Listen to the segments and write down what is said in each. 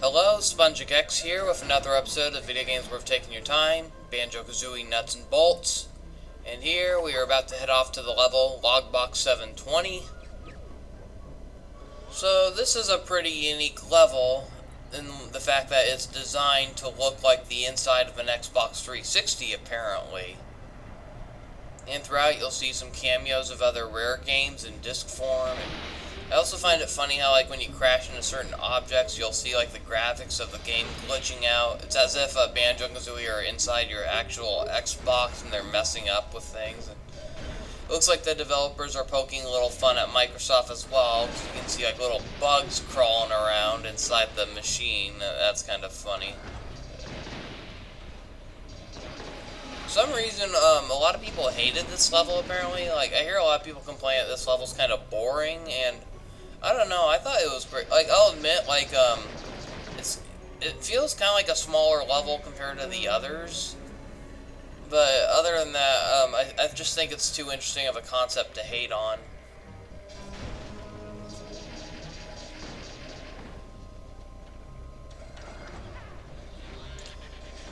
Hello, Spongic X here with another episode of Video Games Worth Taking Your Time, Banjo Kazooie Nuts and Bolts. And here we are about to head off to the level Logbox 720. So this is a pretty unique level in the fact that it's designed to look like the inside of an Xbox 360 apparently. And throughout you'll see some cameos of other rare games in disc form. And I also find it funny how when you crash into certain objects you'll see the graphics of the game glitching out. It's as if Banjo Kazooie are inside your actual Xbox and they're messing up with things. And it looks like the developers are poking a little fun at Microsoft as well, because you can see little bugs crawling around inside the machine. That's kind of funny. For some reason, a lot of people hated this level apparently. I hear a lot of people complain that this level's kind of boring, and I don't know, I thought it was great. I'll admit, it feels kind of like a smaller level compared to the others. But other than that, I just think it's too interesting of a concept to hate on.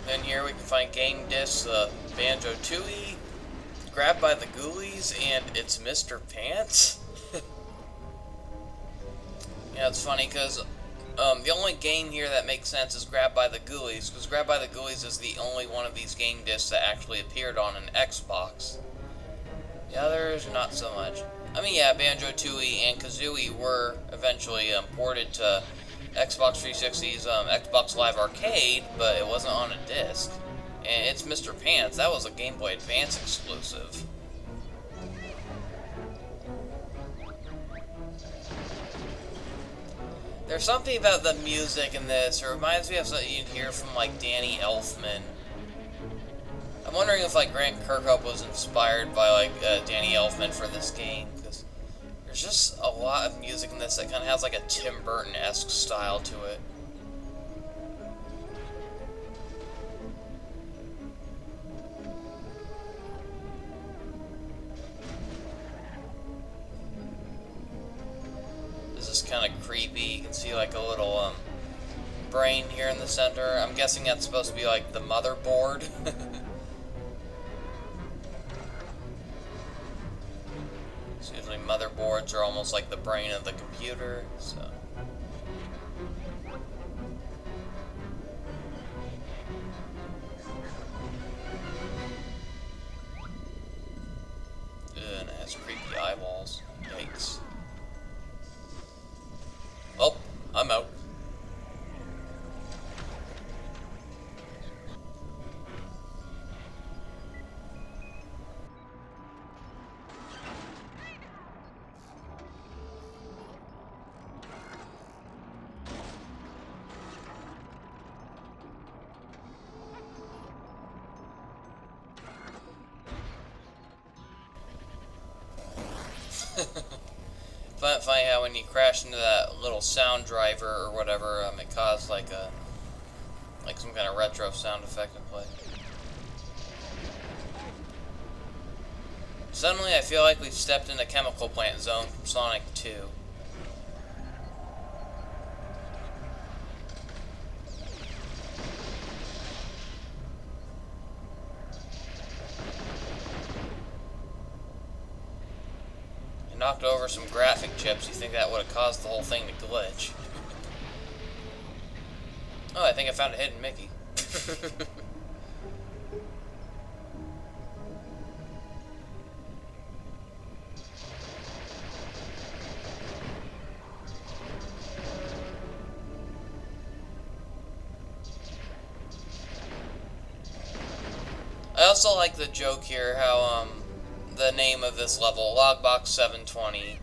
Then here we can find game discs, Banjo Kazooie, Grabbed by the Ghoulies, and it's Mr. Pants. Yeah, it's funny because the only game here that makes sense is Grabbed by the Ghoulies, because Grabbed by the Ghoulies is the only one of these game discs that actually appeared on an Xbox. The others, not so much. I mean, yeah, Banjo Kazooie and Kazooie were eventually ported to Xbox 360's Xbox Live Arcade, but it wasn't on a disc. And it's Mr. Pants. That was a Game Boy Advance exclusive. There's something about the music in this. It reminds me of something you'd hear from Danny Elfman. I'm wondering if Grant Kirkhope was inspired by Danny Elfman for this game, because there's just a lot of music in this that kind of has a Tim Burton-esque style to it. This is kind of creepy. You can see a little brain here in the center. I'm guessing that's supposed to be the motherboard. So usually motherboards are almost like the brain of the computer, so. And it has creepy eyeballs. Yikes. Oh, I'm out. Funny how when you crash into that little sound driver or whatever, it caused some kind of retro sound effect in play. Suddenly I feel like we've stepped into Chemical Plant Zone from Sonic 2. Knocked over some graphic chips, you think that would have caused the whole thing to glitch. Oh, I think I found a hidden Mickey. I also like the joke here, how, the name of this level, Logbox 720.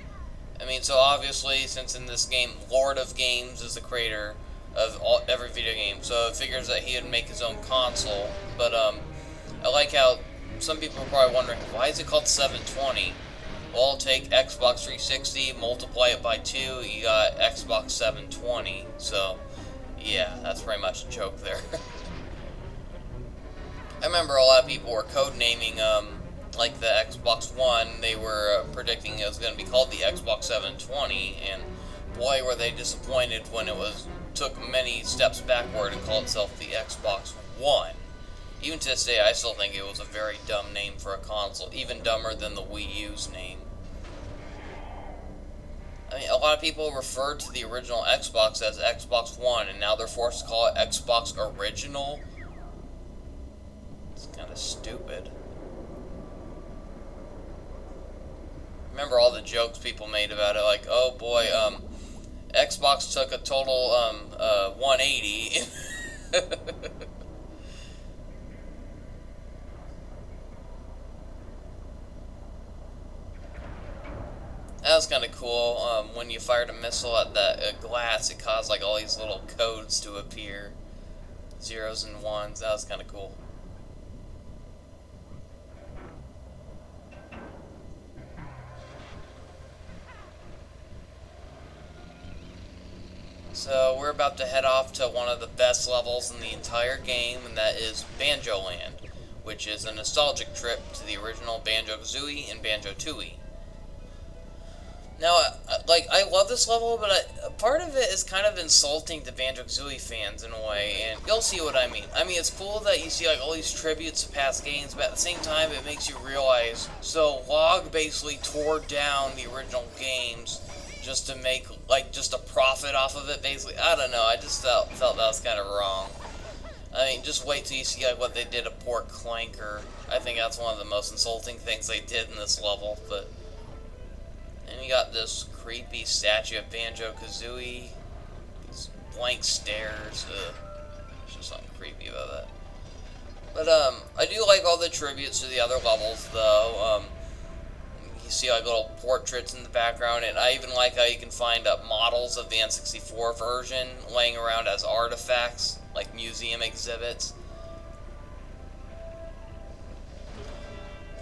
I mean, so obviously, since in this game, Lord of Games is the creator of every video game, so it figures that he would make his own console. But, I like how some people are probably wondering, why is it called 720? Well, take Xbox 360, multiply it by 2, you got Xbox 720. So, yeah, that's pretty much a joke there. I remember a lot of people were codenaming, the Xbox One, they were predicting it was going to be called the Xbox 720, and boy were they disappointed when it was took many steps backward and called itself the Xbox One. Even to this day, I still think it was a very dumb name for a console, even dumber than the Wii U's name. I mean, a lot of people refer to the original Xbox as Xbox One, and now they're forced to call it Xbox Original. It's kind of stupid. Remember all the jokes people made about it, like, oh boy, Xbox took a total 180. That was kind of cool. When you fired a missile at that glass, it caused like all these little codes to appear. Zeros and ones. That was kind of cool. So we're about to head off to one of the best levels in the entire game, and that is Banjo Land, which is a nostalgic trip to the original Banjo Kazooie and Banjo Tooie. Now, I love this level, but part of it is kind of insulting to Banjo Kazooie fans in a way, and you'll see what I mean. I mean, it's cool that you see like all these tributes to past games, but at the same time, it makes you realize, so Log basically tore down the original games just to make, like, just a profit off of it, basically. I don't know, I just felt that was kind of wrong. I mean, just wait till you see like what they did to poor Clanker. I think that's one of the most insulting things they did in this level, but... And you got this creepy statue of Banjo Kazooie. These blank stares. There's just something creepy about that. But I do like all the tributes to the other levels, though. You see like little portraits in the background, and I even like how you can find models of the N64 version laying around as artifacts, like museum exhibits.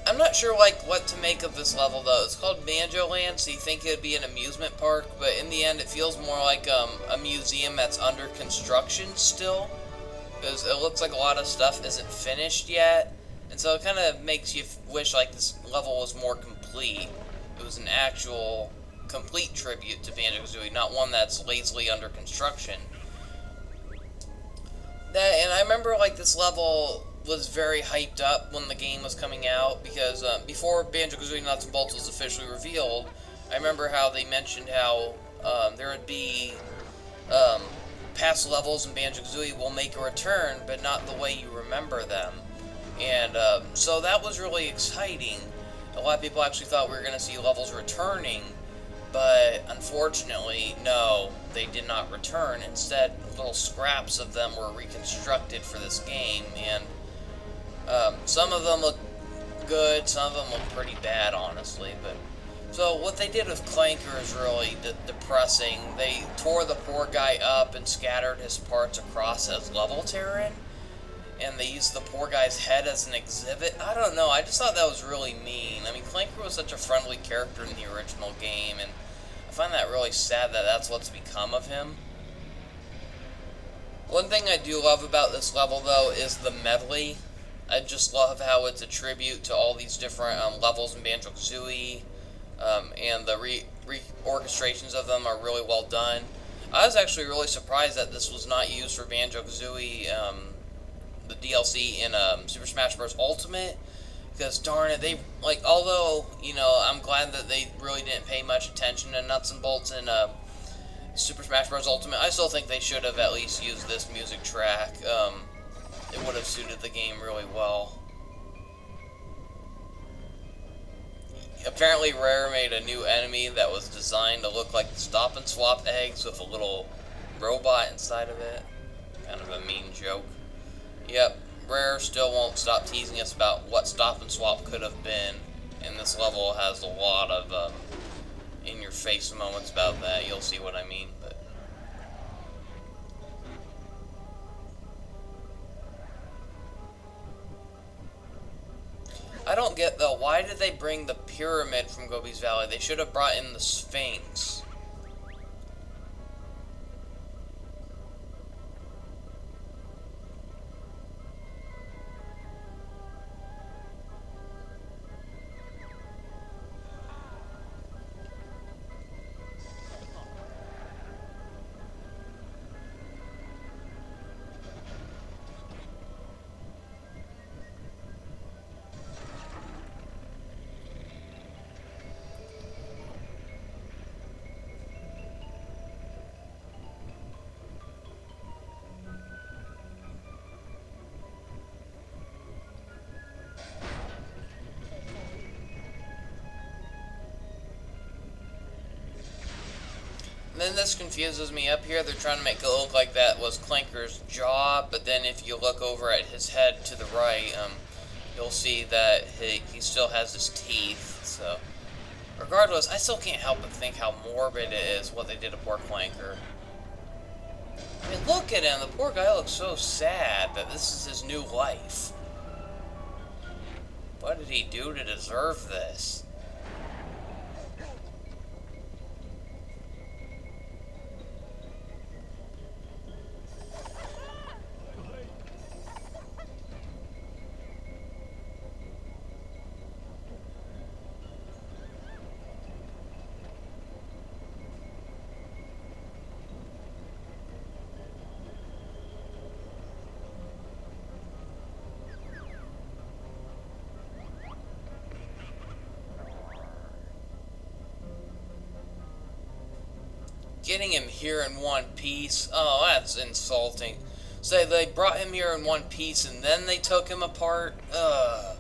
I'm not sure like what to make of this level though. It's called Banjo Land, so you think it would be an amusement park, but in the end it feels more like a museum that's under construction still, because it looks like a lot of stuff isn't finished yet, and so it kind of makes you wish like this level was more complete. It was an actual complete tribute to Banjo Kazooie, not one that's lazily under construction. And I remember like this level was very hyped up when the game was coming out, because before Banjo Kazooie Nuts and Bolts was officially revealed, I remember how they mentioned how there would be past levels in Banjo Kazooie will make a return, but not the way you remember them. And so that was really exciting. A lot of people actually thought we were going to see levels returning, but unfortunately, no, they did not return. Instead, little scraps of them were reconstructed for this game, and some of them look good, some of them look pretty bad, honestly. But so what they did with Clanker is really depressing. They tore the poor guy up and scattered his parts across as level terrain, and they used the poor guy's head as an exhibit. I don't know, I just thought that was really mean. I mean, Clanker was such a friendly character in the original game, and I find that really sad that that's what's become of him. One thing I do love about this level, though, is the medley. I just love how it's a tribute to all these different levels in Banjo Kazooie, and the re-orchestrations of them are really well done. I was actually really surprised that this was not used for Banjo Kazooie, the DLC in Super Smash Bros. Ultimate, because darn it, they, like, although, you know, I'm glad that they really didn't pay much attention to Nuts and Bolts in Super Smash Bros. Ultimate, I still think they should have at least used this music track. It would have suited the game really well. Apparently Rare made a new enemy that was designed to look like the Stop and Swap eggs with a little robot inside of it. Kind of a mean joke. Yep, Rare still won't stop teasing us about what Stop and Swap could have been, and this level has a lot of in-your-face moments about that. You'll see what I mean. But I don't get, though, why did they bring the pyramid from Gobi's Valley? They should have brought in the Sphinx. And then this confuses me. Up here, they're trying to make it look like that was Clanker's jaw, but then if you look over at his head to the right, you'll see that he still has his teeth. So, regardless, I still can't help but think how morbid it is what they did to poor Clanker. I mean, look at him. The poor guy looks so sad that this is his new life. What did he do to deserve this? Getting him here in one piece, oh, that's insulting. So they brought him here in one piece and then they took him apart? Ugh.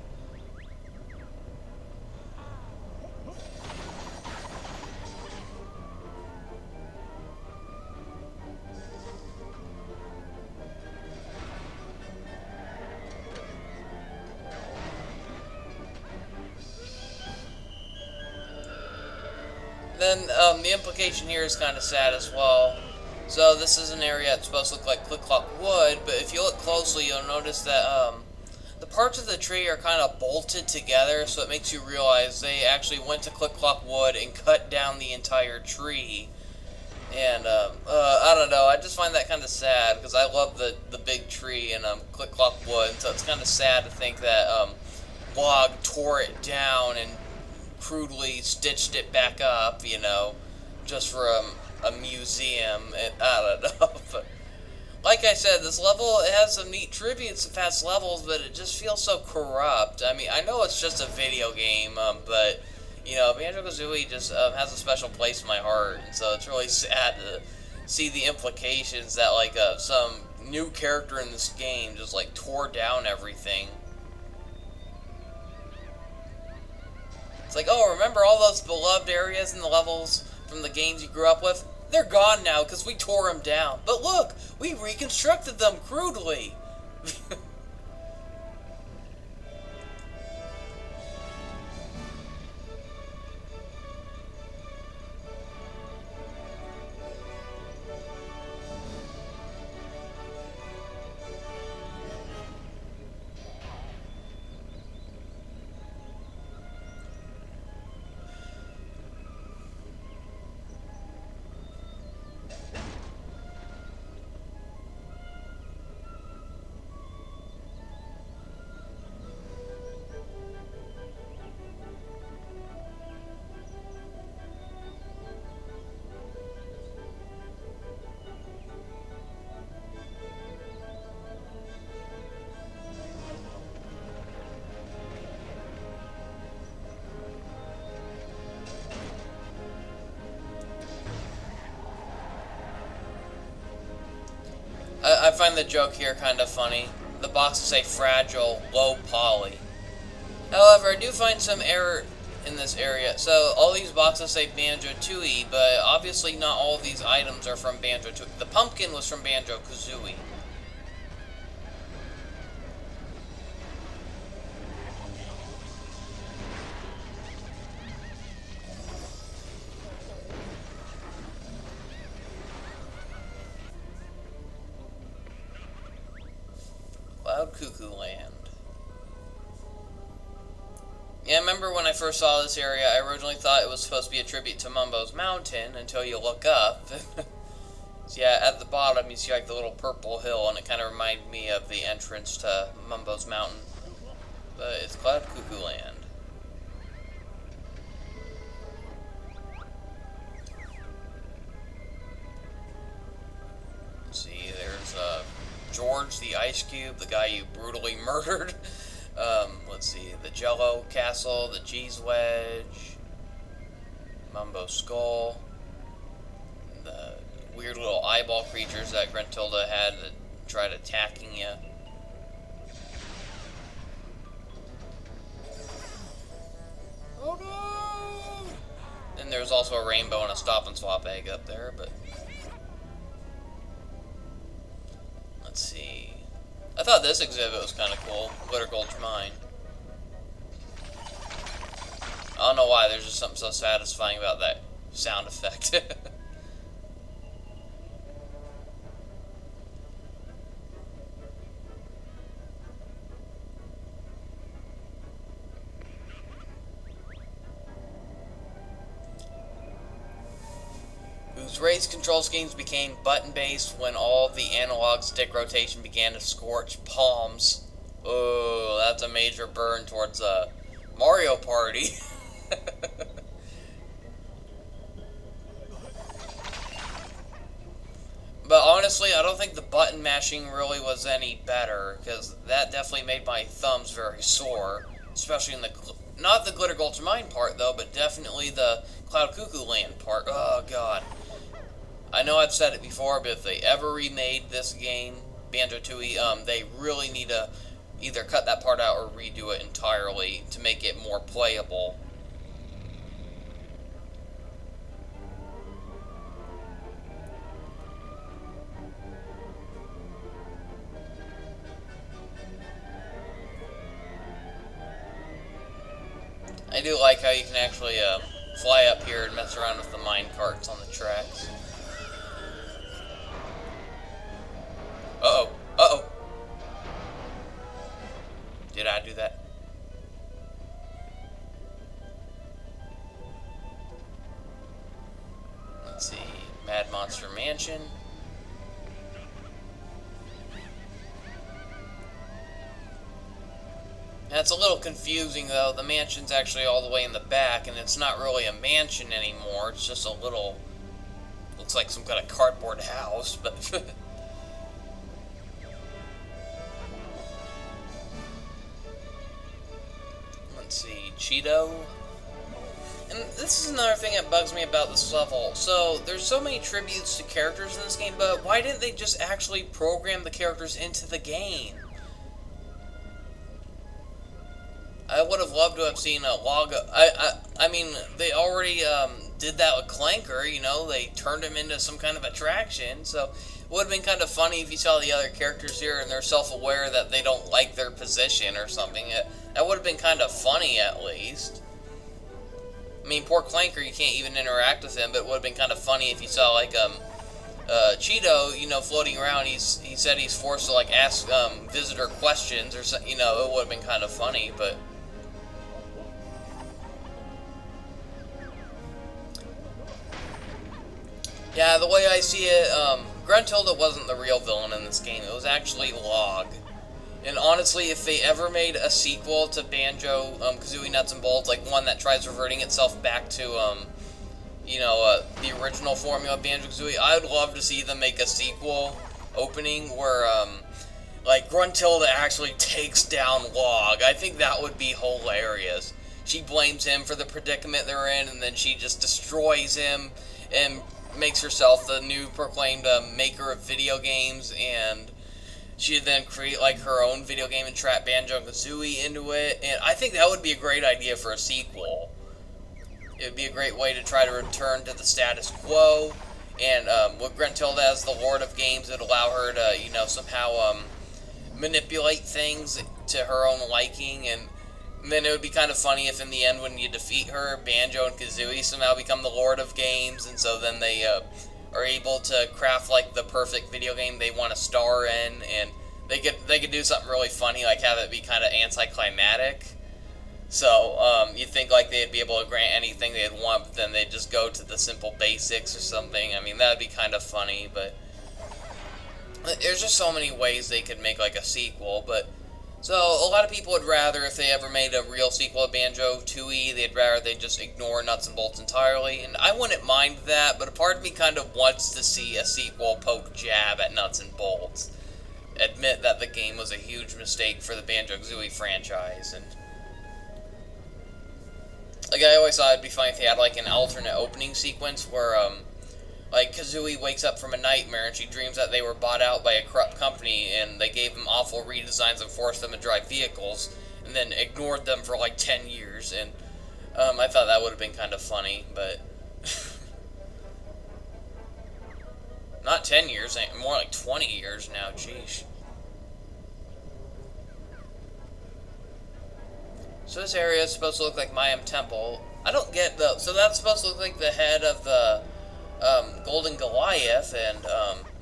Then the implication here is kind of sad as well. So this is an area that's supposed to look like Click Clock Wood, but if you look closely, you'll notice that the parts of the tree are kind of bolted together, so it makes you realize they actually went to Click Clock Wood and cut down the entire tree. And I don't know, I just find that kind of sad because I love the big tree in Click Clock Wood, so it's kind of sad to think that Log tore it down and crudely stitched it back up, you know, just for a museum. And I don't know, but like I said, this level, it has some neat trivia and some fast levels, but it just feels so corrupt. I mean, I know it's just a video game, but you know, Banjo Kazooie just has a special place in my heart, and so it's really sad to see the implications that like some new character in this game just like tore down everything. It's like, oh, remember all those beloved areas in the levels from the games you grew up with? They're gone now because we tore them down. But look, we reconstructed them crudely. I find the joke here kind of funny. The boxes say fragile, low poly. However, I do find some error in this area. So all these boxes say Banjo Tooie, but obviously not all of these items are from Banjo Tooie. The pumpkin was from Banjo Kazooie. Cloud Cuckoo Land. Yeah, I remember when I first saw this area, I originally thought it was supposed to be a tribute to Mumbo's Mountain until you look up. So yeah, at the bottom you see like the little purple hill, and it kind of reminded me of the entrance to Mumbo's Mountain. But it's Cloud Cuckoo Land. Let's see, there's George the Ice Cube, the guy you brutally murdered. Let's see, the Jello Castle, the Cheese Wedge, Mumbo Skull, the weird little eyeball creatures that Gruntilda had that tried attacking you. Oh no! Then there's also a rainbow and want a stop and swap egg up there, but let's see. I thought this exhibit was kind of cool. Glitter Gulch Mine. I don't know why, there's just something so satisfying about that sound effect. Whose raised control schemes became button-based when all the analog stick rotation began to scorch palms. Oh, that's a major burn towards Mario Party. But honestly, I don't think the button mashing really was any better, because that definitely made my thumbs very sore, especially in the, not the Glitter Gulch Mine part though, but definitely the Cloud Cuckoo Land part. Oh god. I know I've said it before, but if they ever remade this game, Banjo Tooie, they really need to either cut that part out or redo it entirely to make it more playable. I do like how you can actually fly up here and mess around with the mine carts on the tracks. Uh-oh. Uh-oh. Did I do that? Let's see. Mad Monster Mansion. That's a little confusing though. The mansion's actually all the way in the back, and it's not really a mansion anymore. It's just a little, looks like some kind of cardboard house, but let's see, Cheeto. And this is another thing that bugs me about this level. So, there's so many tributes to characters in this game, but why didn't they just actually program the characters into the game? I would have loved to have seen a log. I mean, they already did that with Clanker. You know, they turned him into some kind of attraction. So it would have been kind of funny if you saw the other characters here and they're self-aware that they don't like their position or something. That would have been kind of funny, at least. I mean, poor Clanker, you can't even interact with him, but it would have been kind of funny if you saw like Cheeto, you know, floating around. He said he's forced to like ask visitor questions or something. You know, it would have been kind of funny, but. Yeah, the way I see it, Gruntilda wasn't the real villain in this game. It was actually Log. And honestly, if they ever made a sequel to Banjo Kazooie Nuts and Bolts, like one that tries reverting itself back to, you know, the original formula of Banjo Kazooie, I would love to see them make a sequel opening where, like, Gruntilda actually takes down Log. I think that would be hilarious. She blames him for the predicament they're in, and then she just destroys him and makes herself the new proclaimed maker of video games, and she'd then create like her own video game and trap Banjo and Kazooie into it. And I think that would be a great idea for a sequel. It would be a great way to try to return to the status quo, and with Gruntilda as the Lord of Games, it would allow her to, you know, somehow manipulate things to her own liking. And then it would be kind of funny if in the end, when you defeat her, Banjo and Kazooie somehow become the Lord of Games, and so then they are able to craft like the perfect video game they want to star in, and they could do something really funny, like have it be kind of anticlimactic. So you'd think like they'd be able to grant anything they'd want, but then they'd just go to the simple basics or something. I mean, that'd be kind of funny, but there's just so many ways they could make like a sequel. But so a lot of people would rather, if they ever made a real sequel of Banjo Tooie, they'd rather they just ignore Nuts and Bolts entirely, and I wouldn't mind that, but a part of me kind of wants to see a sequel poke jab at Nuts and Bolts. Admit that the game was a huge mistake for the Banjo Kazooie franchise, and like I always thought it'd be funny if they had like an alternate opening sequence where like Kazooie wakes up from a nightmare and she dreams that they were bought out by a corrupt company and they gave them awful redesigns and forced them to drive vehicles and then ignored them for like 10 years, and I thought that would have been kind of funny, but Not 10 years, more like 20 years now, jeez. So this area is supposed to look like Mayam Temple. I don't get the... So that's supposed to look like the head of the Golden Goliath, and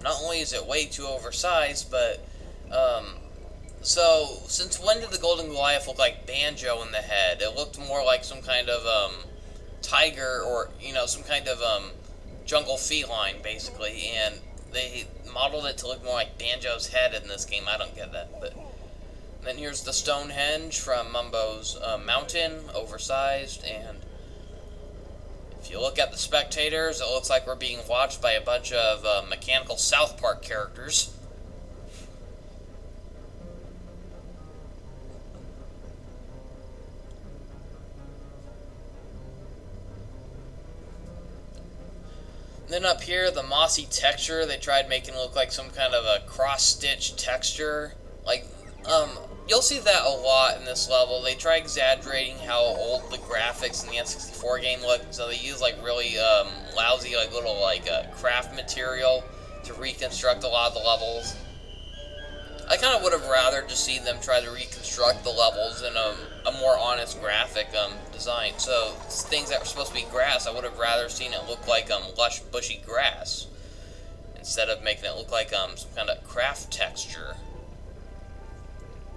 not only is it way too oversized, but... So, since when did the Golden Goliath look like Banjo in the head? It looked more like some kind of tiger, or, you know, some kind of jungle feline, basically, and they modeled it to look more like Banjo's head in this game. I don't get that, but... Then here's the Stonehenge from Mumbo's Mountain, oversized, and if you look at the spectators, it looks like we're being watched by a bunch of mechanical South Park characters. Then up here, the mossy texture, they tried making it look like some kind of a cross-stitch texture. Like, you'll see that a lot in this level. They try exaggerating how old the graphics in the N64 game look, so they use, like, really, lousy, like, little, like, craft material to reconstruct a lot of the levels. I kind of would have rather just seen them try to reconstruct the levels in a more honest graphic design. So, things that were supposed to be grass, I would have rather seen it look like lush, bushy grass, instead of making it look like some kind of craft texture.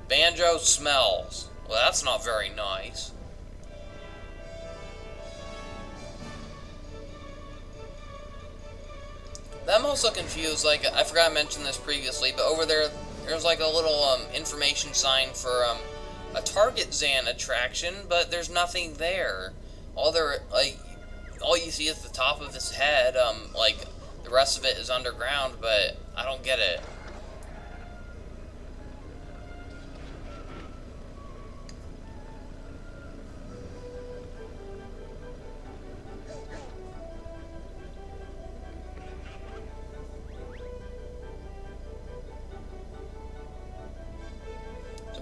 Banjo smells. Well, that's not very nice. I'm also confused, like, I forgot to mention this previously, but over there, there's like a little information sign for a Target Zan attraction, but there's nothing there. All you see is the top of his head, like, the rest of it is underground, but I don't get it.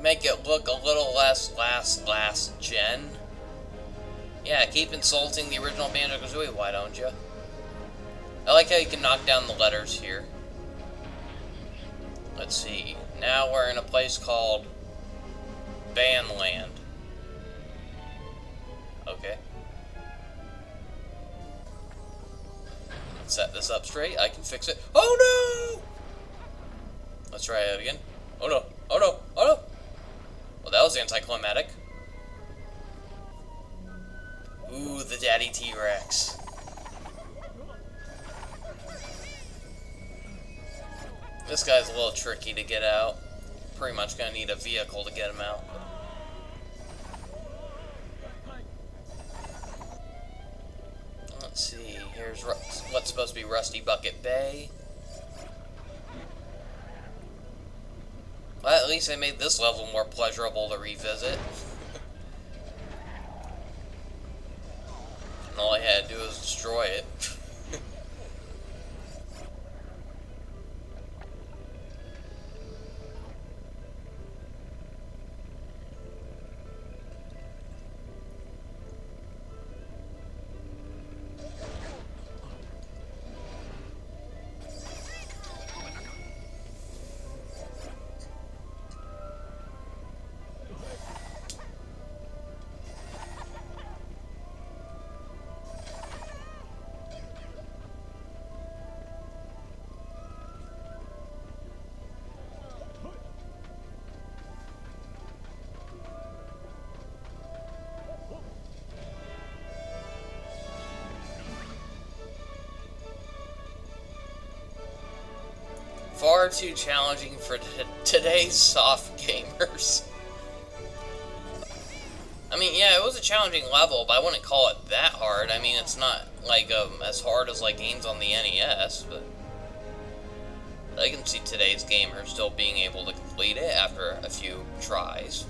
Make it look a little less last gen. Yeah, keep insulting the original Banjo Kazooie, why don't you? I like how you can knock down the letters here. Let's see. Now we're in a place called Banland. Okay. Let's set this up straight. I can fix it. Oh no! Let's try it again. Oh no! Oh no! Oh no! Well, that was anticlimactic. Ooh, the daddy T-Rex. This guy's a little tricky to get out. Pretty much gonna need a vehicle to get him out. Let's see, here's what's supposed to be Rusty Bucket Bay. Well, at least they made this level more pleasurable to revisit. And all I had to do was destroy it. Far too challenging for today's soft gamers. I mean, yeah, it was a challenging level, but I wouldn't call it that hard. I mean, it's not like as hard as like games on the NES, but I can see today's gamers still being able to complete it after a few tries.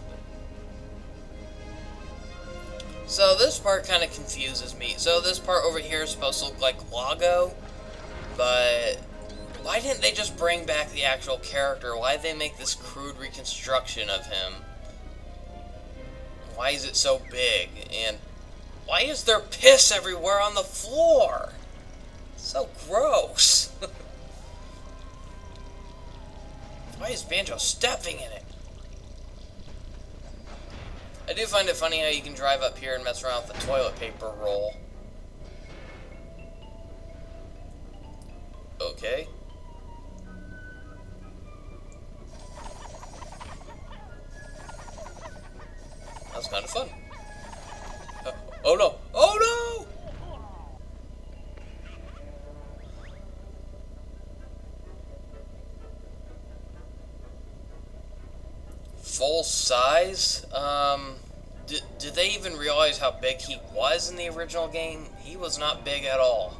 So this part kind of confuses me. So this part over here is supposed to look like Lago, but why didn't they just bring back the actual character? Why did they make this crude reconstruction of him? Why is it so big? And why is there piss everywhere on the floor? So gross. Why is Banjo stepping in it? I do find it funny how you can drive up here and mess around with the toilet paper roll. Okay. That's kind of fun. Oh no! Oh no! Full size? Did they even realize how big he was in the original game? He was not big at all.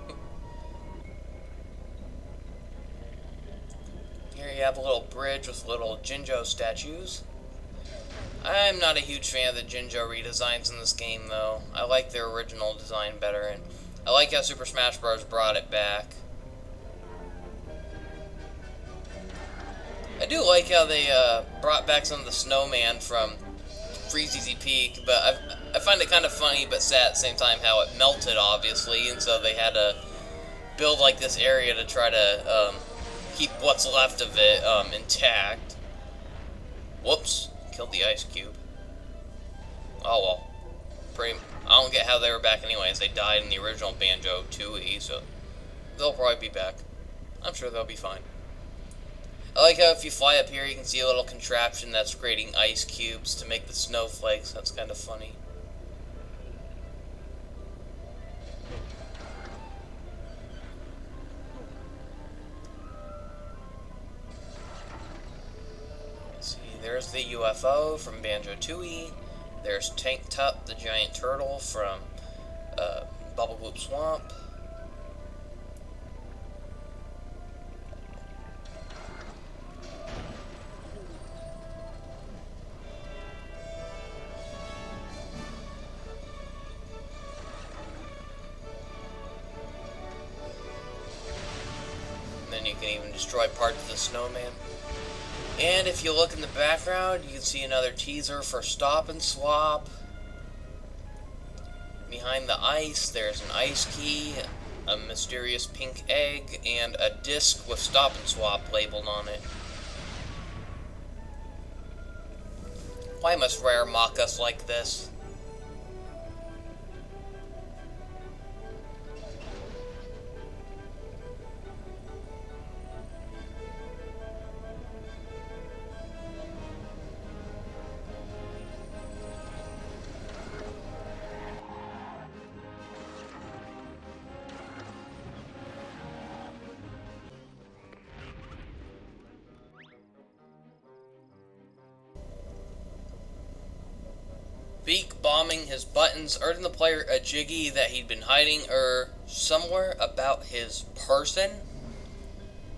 Here you have a little bridge with little Jinjo statues. I'm not a huge fan of the Jinjo redesigns in this game, though. I like their original design better, and I like how Super Smash Bros. Brought it back. I do like how they brought back some of the snowman from Freezeezy Peak, but I find it kind of funny but sad at the same time how it melted, obviously, and so they had to build like this area to try to keep what's left of it intact. Whoops, killed the ice cube. Oh well. I don't get how they were back anyways. They died in the original Banjo Kazooie, so they'll probably be back. I'm sure they'll be fine. I like how if you fly up here, you can see a little contraption that's creating ice cubes to make the snowflakes. That's kind of funny. Let's see, there's the UFO from Banjo Kazooie. There's Tank Tup, the giant turtle from Bubble Gloop Swamp. Then you can even destroy parts of the snowman. And if you look in the background, you can see another teaser for Stop and Swap. Behind the ice, there's an ice key, a mysterious pink egg, and a disc with Stop and Swap labeled on it. Why must Rare mock us like this? Beak bombing his buttons earned the player a Jiggy that he'd been hiding somewhere about his person.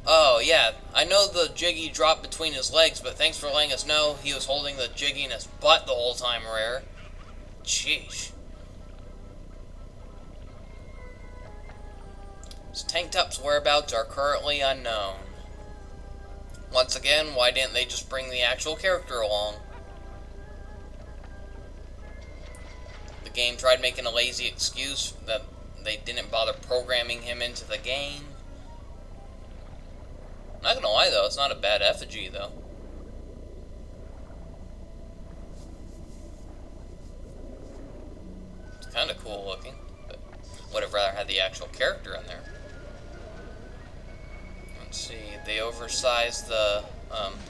Oh yeah, I know the Jiggy dropped between his legs, but thanks for letting us know he was holding the Jiggy in his butt the whole time, Rare. Sheesh. Tank Tup's whereabouts are currently unknown. Once again, why didn't they just bring the actual character along? The game tried making a lazy excuse that they didn't bother programming him into the game. Not gonna lie though, it's not a bad effigy though. It's kinda cool looking, but would have rather had the actual character in there. Let's see, they oversized the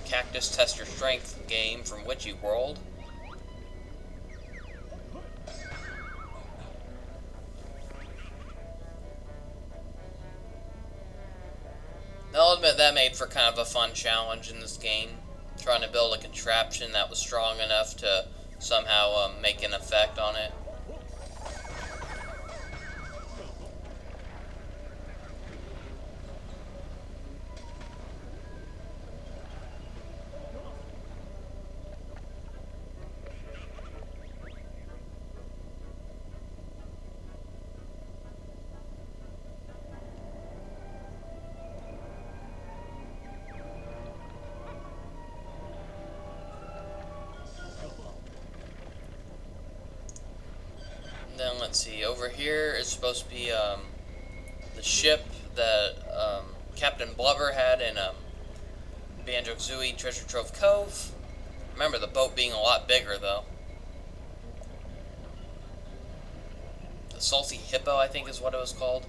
Cactus Test Your Strength game from Witchy World. I'll admit that made for kind of a fun challenge in this game. Trying to build a contraption that was strong enough to somehow make an effect on it. Then let's see, over here is supposed to be the ship that Captain Blubber had in Banjo Kazooie Treasure Trove Cove. Remember the boat being a lot bigger though. The Salty Hippo, I think is what it was called.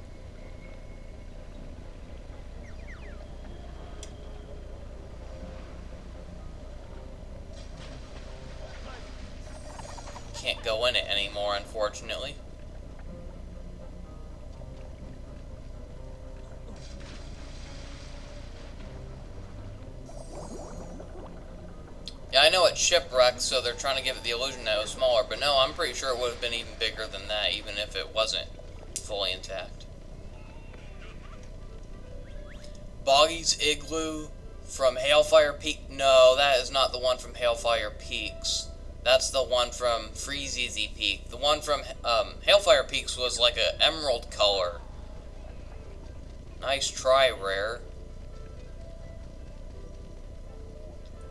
Can't go in it anymore, unfortunately. Yeah, I know it's shipwrecked, so they're trying to give it the illusion that it was smaller, but no, I'm pretty sure it would have been even bigger than that, even if it wasn't fully intact. Boggy's Igloo from Hailfire Peak. No, that is not the one from Hailfire Peaks. That's the one from Freezeezy Peak. The one from Hailfire Peaks was like an emerald color. Nice try, Rare.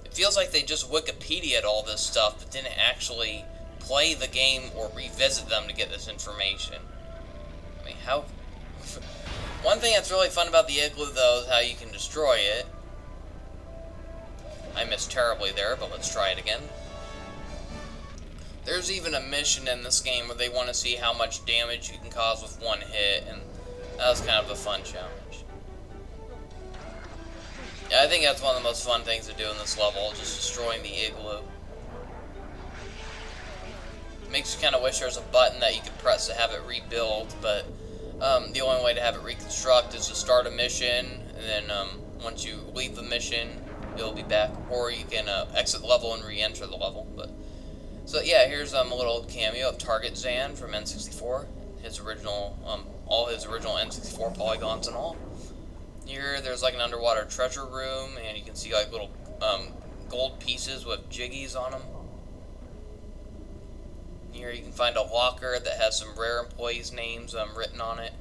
It feels like they just Wikipedia'd all this stuff, but didn't actually play the game or revisit them to get this information. I mean, how... One thing that's really fun about the Igloo, though, is how you can destroy it. I missed terribly there, but let's try it again. There's even a mission in this game where they want to see how much damage you can cause with one hit, and that was kind of a fun challenge. Yeah, I think that's one of the most fun things to do in this level, just destroying the Igloo. Makes you kind of wish there was a button that you could press to have it rebuild, but the only way to have it reconstruct is to start a mission, and then once you leave the mission, it'll be back, or you can exit the level and re-enter the level. But so yeah, here's a little cameo of Target Zan from N64, his original, all his original N64 polygons and all. Here, there's like an underwater treasure room, and you can see like little gold pieces with jiggies on them. Here you can find a locker that has some Rare employees' names written on it.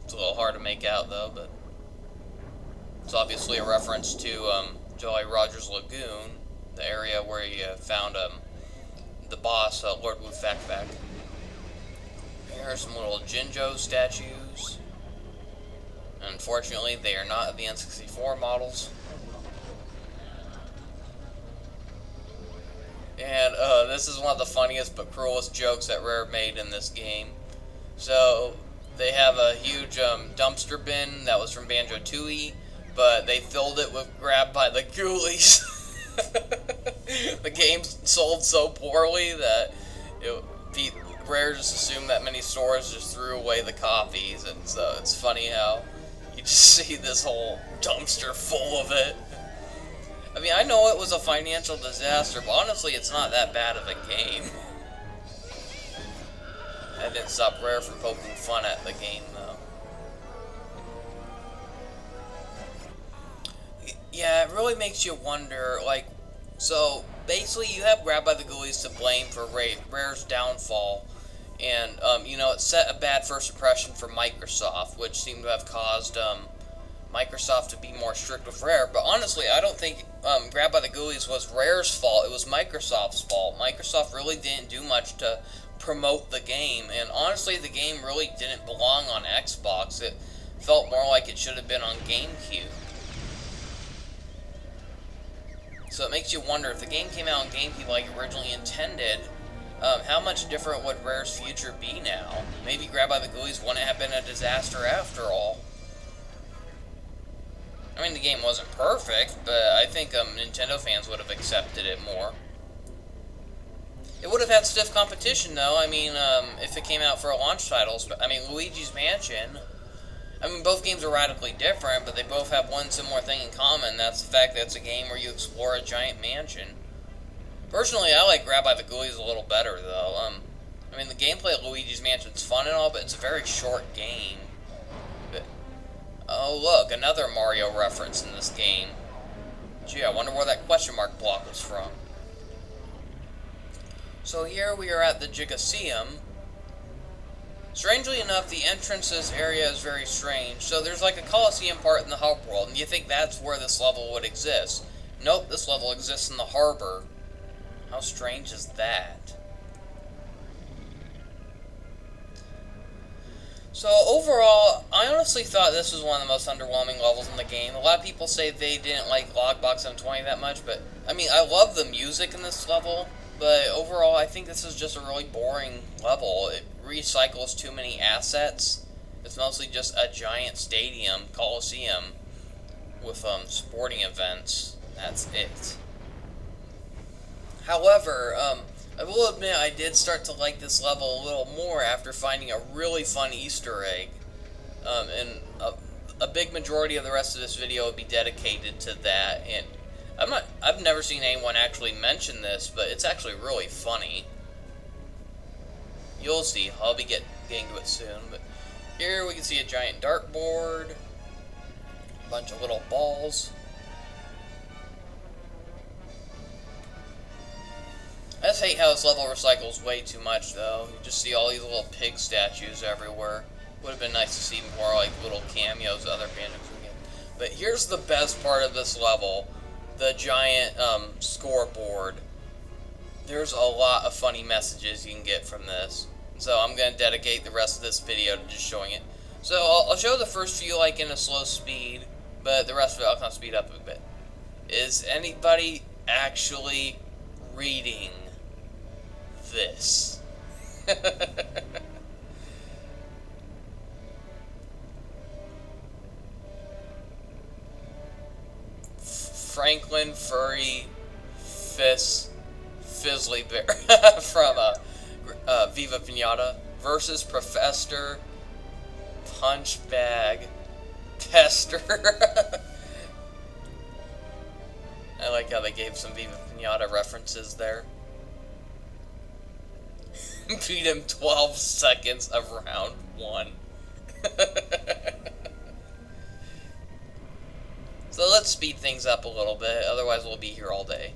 It's a little hard to make out though, but it's obviously a reference to Jolly Roger's Lagoon, the area where you found the boss, Lord Wu Fakfak. Here are some little Jinjo statues. Unfortunately, they are not the N64 models. And this is one of the funniest but cruelest jokes that Rare made in this game. So, they have a huge dumpster bin that was from Banjo Kazooie, but they filled it with Grab by the Ghoulies. The game sold so poorly that Rare just assumed that many stores just threw away the copies, and so it's funny how you just see this whole dumpster full of it. I mean, I know it was a financial disaster, but honestly, it's not that bad of a game. That didn't stop Rare from poking fun at the game, though. Yeah, it really makes you wonder, like, so, basically, you have Grab by the Ghoulies to blame for Rare's downfall, and, you know, it set a bad first impression for Microsoft, which seemed to have caused, Microsoft to be more strict with Rare, but honestly, I don't think Grab by the Ghoulies was Rare's fault. It was Microsoft's fault. Microsoft really didn't do much to promote the game, and honestly, the game really didn't belong on Xbox. It felt more like it should have been on GameCube. So it makes you wonder, if the game came out on GameCube like originally intended, how much different would Rare's future be now? Maybe Grab by the Ghoulies wouldn't have been a disaster after all. I mean, the game wasn't perfect, but I think Nintendo fans would have accepted it more. It would have had stiff competition, though. I mean, if it came out for a launch title. I mean, Luigi's Mansion. I mean, both games are radically different, but they both have one similar thing in common. That's the fact that it's a game where you explore a giant mansion. Personally, I like Grab by the Ghoulies a little better, though. I mean, the gameplay of Luigi's Mansion is fun and all, but it's a very short game. Oh, look, another Mario reference in this game. Gee, I wonder where that question mark block was from. So here we are at the Gigaseum. Strangely enough, the entrances area is very strange. So there's like a Coliseum part in the hub world, and you think that's where this level would exist. Nope, this level exists in the harbor. How strange is that? So overall, I honestly thought this was one of the most underwhelming levels in the game. A lot of people say they didn't like Logbox M20 that much, but I mean, I love the music in this level, but overall, I think this is just a really boring level. It recycles too many assets. It's mostly just a giant stadium, coliseum, with sporting events. That's it. However, I will admit I did start to like this level a little more after finding a really fun Easter egg. And a big majority of the rest of this video will be dedicated to that. And I've never seen anyone actually mention this, but it's actually really funny. You'll see. I'll be getting to it soon. But here we can see a giant dartboard, a bunch of little balls. I just hate how this level recycles way too much, though. You just see all these little pig statues everywhere. Would have been nice to see more like little cameos of other Banjo Kazooie games. But here's the best part of this level: the giant scoreboard. There's a lot of funny messages you can get from this. So I'm going to dedicate the rest of this video to just showing it. So I'll show the first few like in a slow speed, but the rest of it I'll kind of speed up a bit. Is anybody actually reading this? Franklin Furry Fizzly Bear from Viva Pinata versus Professor Punchbag Pester. I like how they gave some Viva Pinata references there. Beat him 12 seconds of round 1. So let's speed things up a little bit, otherwise we'll be here all day.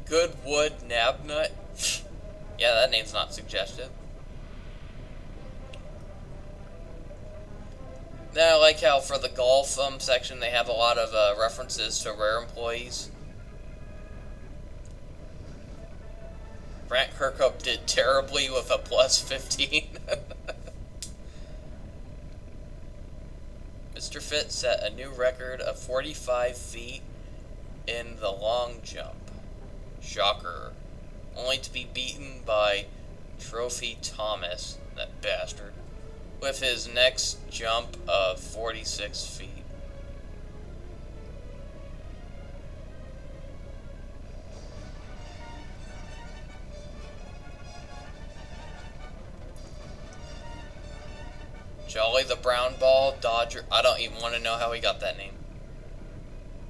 Goodwood Nabnut? Yeah, that name's not suggestive. Now, I like how for the golf section they have a lot of references to rare employees. Brant Kirkhope did terribly with a plus 15. Mr. Fit set a new record of 45 feet in the long jump. Shocker. Only to be beaten by Trophy Thomas, that bastard, with his next jump of 46 feet. Jolly the Brown Ball Dodger, I don't even want to know how he got that name,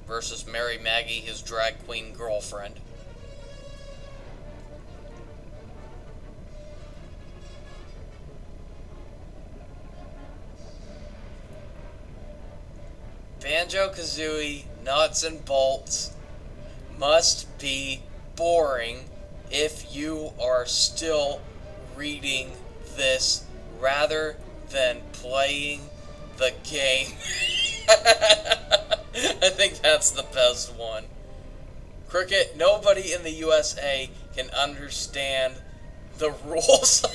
versus Mary Maggie, his drag queen girlfriend. Banjo Kazooie Nuts and Bolts must be boring if you are still reading this rather than playing the game. I think that's the best one. Cricket, nobody in the USA can understand the rules,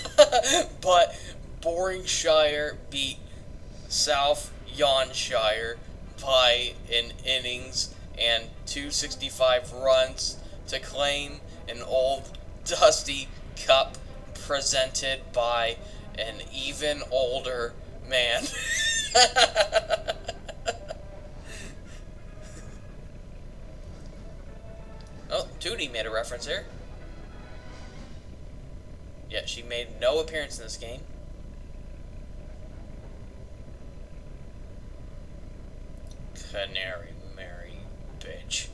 but Boringshire beat South Yonshire by an innings and 265 runs to claim an old dusty cup presented by an even older man. Oh, Tootie made a reference here. Yeah, she made no appearance in this game. Canary Mary, bitch.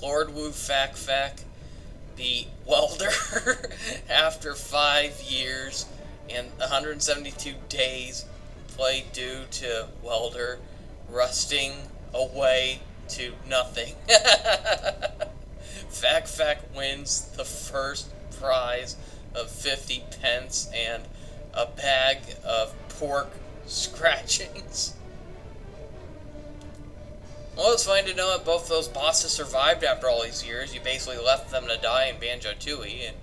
Lord Wu Fak Fak beat Welder after 5 years and 172 days play due to welder rusting away to nothing. Fact wins the first prize of 50 pence and a bag of pork scratchings. Well, it's funny to know that both those bosses survived after all these years. You basically left them to die in Banjo Tooie, and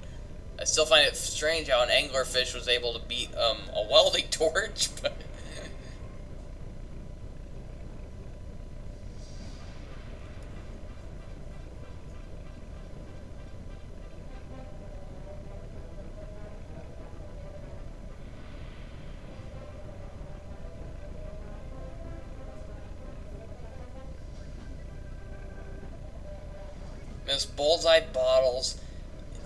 I still find it strange how an anglerfish was able to beat a welding torch, but Miss Bullseye Bottles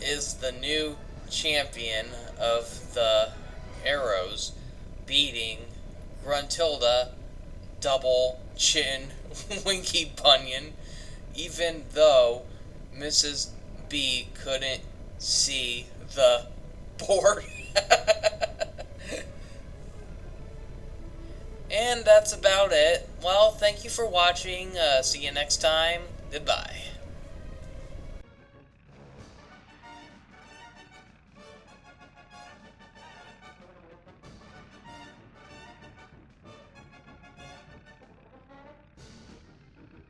is the new champion of the arrows, beating Gruntilda Double Chin Winky Bunyan, even though Mrs. B couldn't see the board. And that's about it. Well, thank you for watching. See you next time. Goodbye.